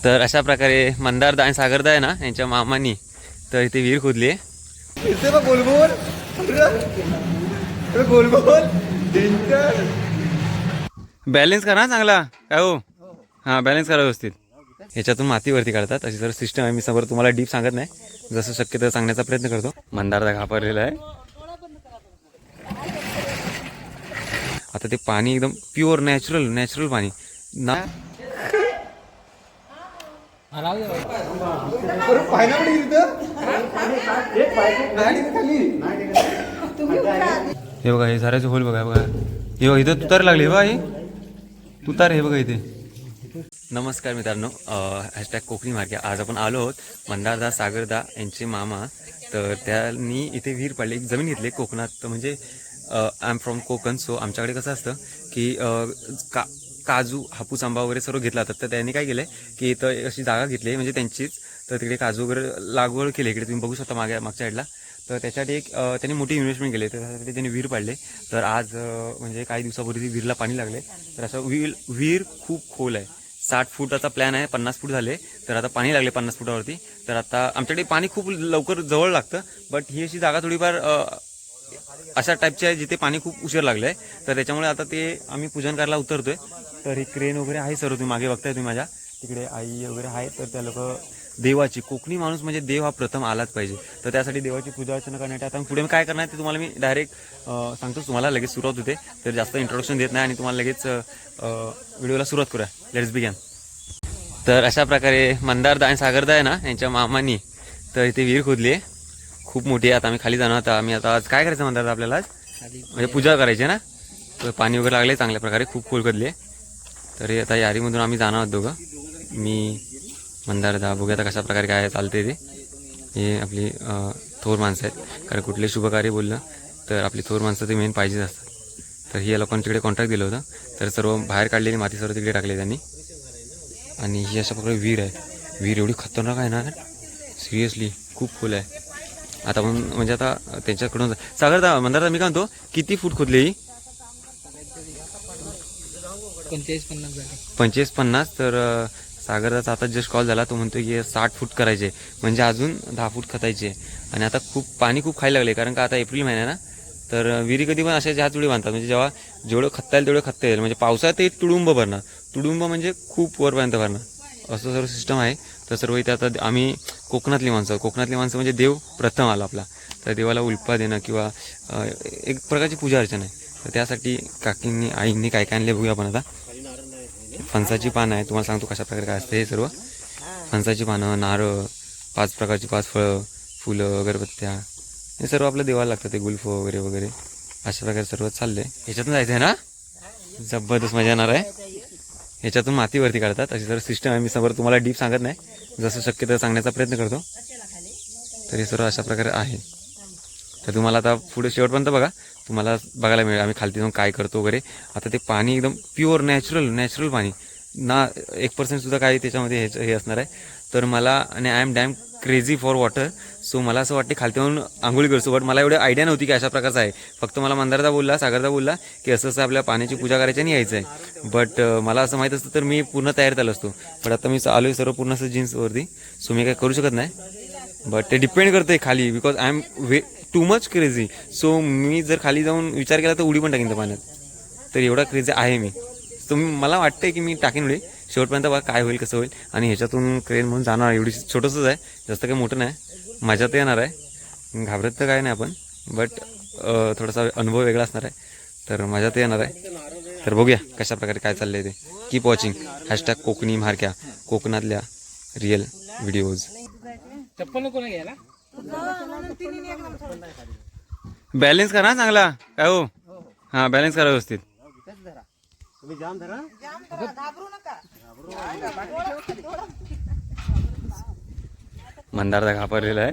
तर अशा प्रकारे मंदारदा आणि सागरदा आहे ना यांच्या मामांनी तर इथे विहीर खोदली आहे। गोल गोल गोल गोल बॅलेन्स करा चांगला काय हो। हां बॅलेन्स करा व्यवस्थित। ह्याच्यातून माती वरती काढतात अशी जर सिस्टम आहे। मी समोर तुम्हाला डीप सांगत नाही, जसं शक्य तर सांगण्याचा प्रयत्न करतो। मंदारदा घाबरलेला आहे। आता ते पाणी एकदम प्युअर नॅचरल पाणी ना हे बघा, हे झाडाचे होल बघा बघा, हे बघा इथं तुतार लागले बघा, हे तुतार हे बघा इथे। नमस्कार मित्रांनो, हॅशटॅग कोकणी मार्गे आज आपण आलो आहोत मंदारदा सागरदा यांचे मामा। तर त्यांनी इथे विहीर पाडली, एक जमीन घेतली कोकणात। म्हणजे I am from Konkan, so आमच्याकडे कसं असतं की काजू हापूस आंबा वगैरे सर्व घेतला जातात। तर त्यांनी काय केलं आहे की इथं अशी जागा घेतली आहे म्हणजे त्यांचीच, तर तिकडे काजू वगैरे लागवड केली। इकडे तुम्ही बघू शकता मागच्या साईडला। तर त्याच्यासाठी एक त्यांनी मोठी इन्व्हेस्टमेंट केली, तर त्यासाठी त्यांनी विहीर पाडले। तर आज म्हणजे काही दिवसापूर्वी विहीरला पाणी लागले। तर असं विहीर खूप खोल आहे, 60 फुटाचा प्लॅन आहे, 50 फूट झाले। तर आता पाणी लागले 50 फुटावरती। तर आता आमच्याकडे पाणी खूप लवकर जवळ लागतं, बट ही अशी जागा थोडीफार अशा टाईपची आहे जिथे पाणी खूप उशीर लागलं आहे। तर त्याच्यामुळे आता ते आम्ही पूजन करायला उतरतोय। तर ही क्रेन वगैरे आहे सर्व, तुम्ही मागे बघताय तुम्ही माझ्या तिकडे आई वगैरे आहे। तर त्या लोक देवाची, कोकणी माणूस म्हणजे देव हा प्रथम आलाच पाहिजे। तर त्यासाठी देवाची पूजा अर्चना करण्यासाठी आता पुढे काय करणार ते तुम्हाला मी डायरेक्ट सांगतो। तुम्हाला लगेच सुरुवात होते, तर जास्त इंट्रोडक्शन देत नाही आणि तुम्हाला लगेच व्हिडिओला सुरुवात करूया। Let's begin. तर अशा प्रकारे मंदारदा आणि सागरदा आहे ना यांच्या मामांनी तर इथे विहीर खोदली आहे, खूप मोठी आहे। आता आम्ही खाली जाणार होता। आम्ही आता आज काय करायचं मंदारदा आपल्याला, आज म्हणजे पूजा करायची ना। तर पाणी वगैरे लागले चांगल्या प्रकारे, खूप खोल खोदली आहे। तर आता यारीमधून आम्ही जाणार आहोत दोघं, मी मंदारदा। बघूया आता कशा प्रकारे काय चालते ते। हे आपली थोर माणसं आहेत, कारण कुठले शुभकार्य बोललं तर आपली थोर माणसं ते मेन पाहिजेच असतात। तर ही या लोकांनी तिकडे कॉन्ट्रॅक्ट दिलं होतं, तर सर्व बाहेर काढलेली माती सर्व तिकडे टाकले त्यांनी। आणि ही अशा प्रकारे विहीर आहे, विहीर एवढी खतरनाक आहे ना, सिरियसली खूप खोल आहे। आता पण म्हणजे आता त्यांच्याकडून सागरदा मंदारदा मी काय म्हणतो, किती फूट खोदली ही? 45-50। तर सागरदाचा आता जस्ट कॉल झाला, तो म्हणतो की 60 फूट करायचे, म्हणजे अजून 10 फूट खतायचे। आणि आता पाणी खूप खायला लागले, कारण का आता एप्रिल महिना आहे ना। तर विहिरी कधी पण अशा ह्या तुळी बांधतात, म्हणजे जेव्हा जेवढं खत्ता येईल तेवढं खत्ता येईल। म्हणजे पावसाळ्यात ते तुडुंब भरणार, तुडुंब म्हणजे खूप वरपर्यंत भरणार, असं सर्व सिस्टम आहे। तर सर्व इथे आता आम्ही कोकणातली माणसं म्हणजे देव प्रथम आला आपला, तर देवाला उल्पा देणं किंवा एक प्रकारची पूजा अर्चना आहे। तर त्यासाठी काकींनी आईंनी काय काय आणले बघूया आपण आता। फणसाची पानं आहे, तुम्हाला सांगतो कशा प्रकारे काय असते हे सर्व। फणसाची पानं, नारळ, 5 प्रकारची 5 फळं, फुलं, अगरबत्त्या, हे सर्व आपल्या देवाला लागतं। ते गुल्फ वगैरे वगैरे अशा प्रकारे सर्व चाललंय। ह्याच्यातून जायचं आहे ना, जबरदस्त मजा येणार आहे। ह्याच्यातून माती वरती काढतात अशी जर सिस्टम आहे। मी समोर तुम्हाला डीप सांगत नाही, जसं शक्य तर सांगण्याचा प्रयत्न करतो। तर हे सर्व अशा प्रकारे आहे। तर तुम्हाला आता पुढे शेवटपर्यंत बघा, तुम्हाला बघायला मिळेल आम्ही खालती जाऊन काय करतो वगैरे। आता ते पाणी एकदम प्युअर नॅचरल पाणी ना, 1% सुद्धा काही त्याच्यामध्ये हे असणार आहे। तर मला आणि I am dam crazy for water, so मला असं वाटते खालती जाऊन आंघोळी करतो। बट मला एवढी आयडिया नव्हती की अशा प्रकारचं आहे। फक्त मला मंदारदा बोलला, सागरदा बोलला की असं असं आपल्या पाण्याची पूजा करायची आणि यायचं आहे। बट मला असं माहीत असतं तर मी पूर्ण तयार झालो असतो। बट आता मी आलो आहे सर्व पूर्ण असं जीन्सवरती, सो मी काय करू शकत नाही। बट ते डिपेंड करतं आहे खाली, because I am too much crazy. So मी जर खाली जाऊन विचार केला तर उडी पण टाकीन त्या पाण्यात, तर एवढा क्रेझी आहे मी। सो मला वाटतं की मी टाकीन उडी, शेवटपर्यंत बघा काय होईल कसं होईल। आणि ह्याच्यातून क्रेन म्हणून जाणार, एवढी छोटंसंच आहे, जास्त काही मोठं नाही। मजा तर येणार आहे, घाबरत तर काय नाही आपण, बट थोडासा अनुभव वेगळा असणार आहे, तर मजा तर येणार आहे। तर बघूया कशा प्रकारे काय चाललं आहे ते। कीप वॉचिंग हॅशटॅग कोकणी मार्क्या, कोकणातल्या रिअल व्हिडिओज। बॅलेन्स करा चांगला काय हो। हां बॅलेन्स करा व्यवस्थित। मंदारदा घाबरलेला आहे।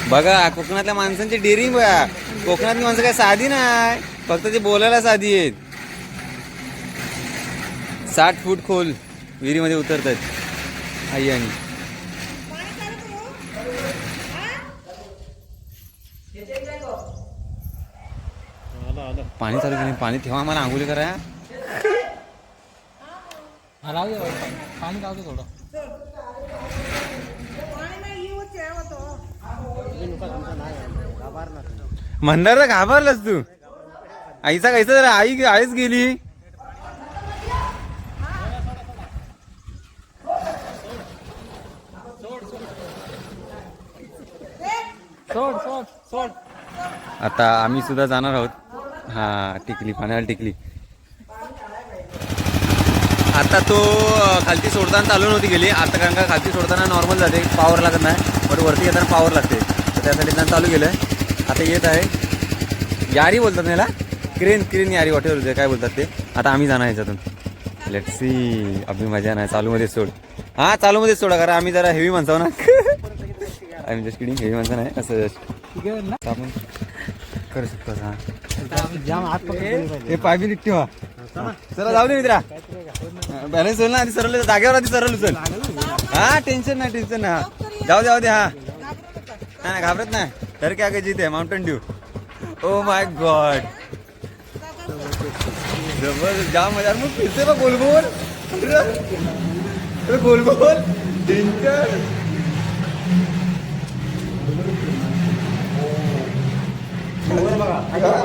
बघा कोकणातल्या माणसांची डेअरिंग बघा, कोकणातली माणसं काय साधी नाही, फक्त ते बोलायला साधी आहेत। 60 फूट खोल विहिरीमध्ये उतरतात आई आणि पाणी चालू केले, पाणी ठेवा मला आंघोळी करा. पाणी लावतो थोडं. म्हणणार तर घाबरलास तू. आईचा कायचा जरा आईच गेली. सोड सोड सोड. आता आम्ही सुद्धा जाणार आहोत. हा टिकली, पाण्याला टिकली. आता तो खालती सोडताना चालू नव्हती गेली आता, कारण का खालती सोडताना नॉर्मल जाते, पॉवर लागत नाही, पण वरती येताना पॉवर लागते. तर त्यासाठी त्यांना चालू केलं. आता येत आहे. यारी बोलतात त्याला, क्रेन यारी वॉटेवर होते काय बोलतात ते. आता आम्ही जाणार ह्याच्यातून. Let's see. अभि मजा नाही, चालूमध्ये सोड. हा चालूमध्येच सोडा, कारण आम्ही जरा हेवी माणसाव ना. आम्ही जस्ट किडिंग, हेवी माणसं नाही, असं जस्ट आपण करू शकतो. हे पाय बी निघते व्हा. चला जाऊ दे मित्रा. बॅलन्स होईल ना, आधी सरळ जागेवर, आधी सरळ उचल. हा टेन्शन नाही जाऊ दे. हा नाही घाबरत नाही. तर क्या जीत आहे Mountain Dew. Oh my God, जबरदस्त, जाम मजा. मग फिरते बा गोल डेंजर.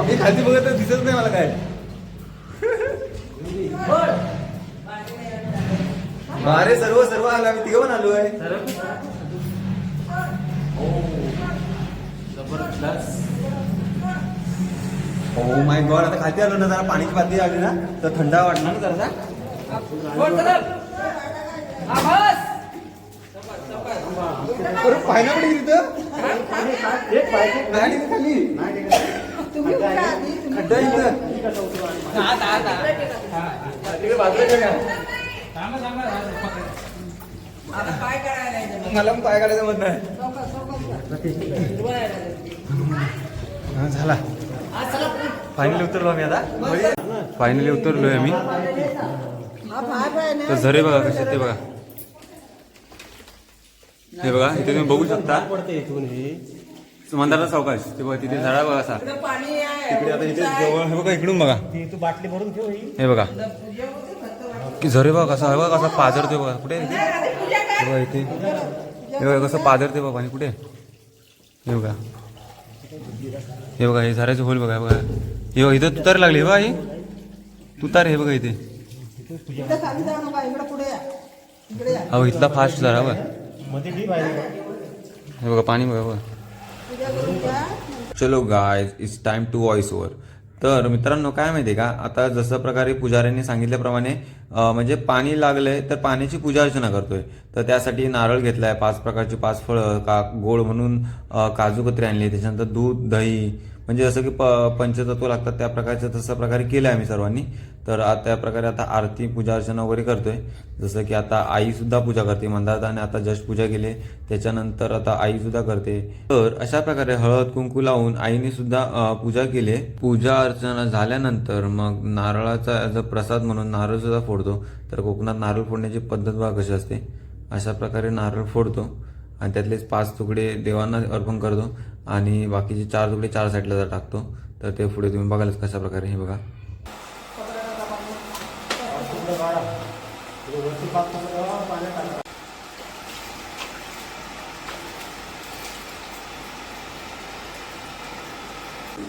मी खाली बघत तर दिसत नाही मला काय. अरे सर्व आलो, आम्ही तिघं पण आलो आहे. ओ माय गॉड, आता खाली आलो ना, जरा पाण्याची पातळी आली ना तर थंड वाटणार ना जरा. पाहिलं पण तिथं खाली खड्डा इथं. मला पण पाय काढायचं मत नाही. झाला, फायनली उतरलो आम्ही. आता फायनली उतरलोय आम्ही. तर झरे बघा कसे ते बघा. हे बघा इथे तुम्ही बघू शकता. मंदारचा सावकाश ते बघा, तिथे झाडा बघा असा तिकडे. आता इथे जवळ हे बघा, इकडून बघा, बाटली भरून ठेव. हे बघा की झरे बघा कसा, हे बघा कसा पाझरते बघा. कुठे बघा इथे, हे बघा कसं पाझरते बघा पाणी. कुठे हे बघा, हे झऱ्याचे होल बघा. बघा हे बघा, इथं तुतार लागली. हे बघा ही तुतार, हे बघा इथे. अहो इथला फास्ट झाला बघा. हे बघा पाणी बघा. चलो guys, it's time to voice over. तर मित्रांनो काय माहिती आहे का, आता जसं प्रकारे पुजाऱ्यांनी सांगितल्याप्रमाणे म्हणजे पाणी लागलंय तर पाण्याची पूजा अर्चना करतोय. तर त्यासाठी नारळ घेतलाय, 5 प्रकारची 5 फळं, गोड म्हणून काजू कतरी आणली, त्याच्यानंतर दूध, दही, म्हणजे जसं की पंचतत्व लागतात त्या प्रकारचं तसं प्रकारे केलं आम्ही सर्वांनी. तर त्या प्रकारे आता आरती पूजा अर्चना वगैरे करतोय. जसं की आता आई सुद्धा पूजा करते, मंदारदाने आता जस्ट पूजा केली, त्याच्यानंतर आता आई सुद्धा करते. तर अशा प्रकारे हळद कुंकू लावून आईने सुद्धा पूजा केली. पूजा अर्चना झाल्यानंतर मग नारळाचा जो प्रसाद म्हणून नारळ सुद्धा फोडतो. तर कोकणात नारळ फोडण्याची पद्धत बघा कशी असते. अशा प्रकारे नारळ फोडतो आणि त्यातलेच 5 तुकडे देवांना अर्पण करतो आणि बाकीचे 4 तुकडे 4 साईडला टाकतो. तर ते पुढे तुम्ही बघालच कशा प्रकारे. हे बघा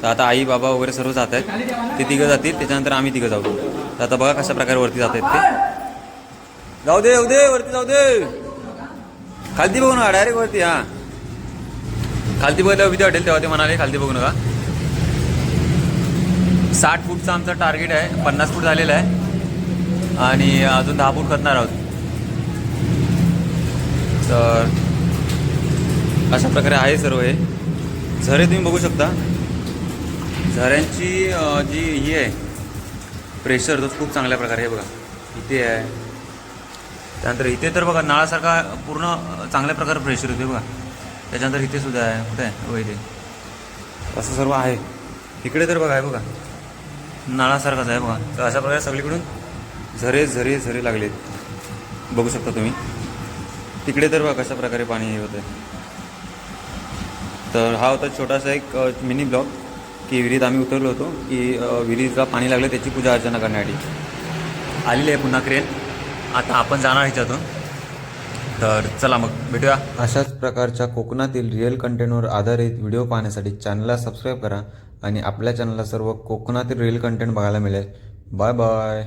तर आता आई बाबा वगैरे सर्व जात आहेत. ते तिघं जातील, त्याच्यानंतर आम्ही तिघं जाऊ. तर आता बघा कशा प्रकारे वरती जात आहेत ते. जाऊ दे वरती जाऊ दे. खालती बघू नका, डायरेक्ट वरती. हा खालती बघितलं भीती वाटेल, तेव्हा ते म्हणाले खालती बघू नका. 60 फूटचं आमचं टार्गेट आहे, 50 फूट झालेलं आहे आणि अजून 10 फूट करणार आहोत. तर अशा प्रकारे आहे सर्व. हे झरे तुम्ही बघू शकता. झऱ्यांची जी ही आहे प्रेशर तो खूप चांगल्या प्रकारे आहे. बघा इथे आहे, त्यानंतर इथे तर बघा नाळासारखा पूर्ण चांगल्या प्रकारे प्रेशर होते बघा. त्याच्यानंतर इथे सुद्धा आहे. कुठे आहे बघा, इथे असं सर्व आहे. इकडे तर बघा आहे बघा, नाळासारखाच आहे बघा. तर अशा प्रकारे सगळीकडून झरे झरे झरे लागलेत, बघू शकता तुम्ही. तिकडे तर बघा कशा प्रकारे पाणी होतं. तर हा होता छोटासा एक मिनी ब्लॉग. की विहिरीत आम्ही उतरलो होतो की विहिरीला पाणी लागलं त्याची पूजा अर्चना करण्यासाठी आलेली आहे पुन्हा क्रेन. आता आपण जाणार ह्याच्यातून. तर चला मग भेटूया. अशाच प्रकारच्या कोकणातील रिअल कंटेंटवर आधारित व्हिडिओ पाहण्यासाठी चॅनलला सबस्क्राईब करा आणि आपल्या चॅनलला सर्व कोकणातील रिअल कंटेंट बघायला मिळेल. Bye bye.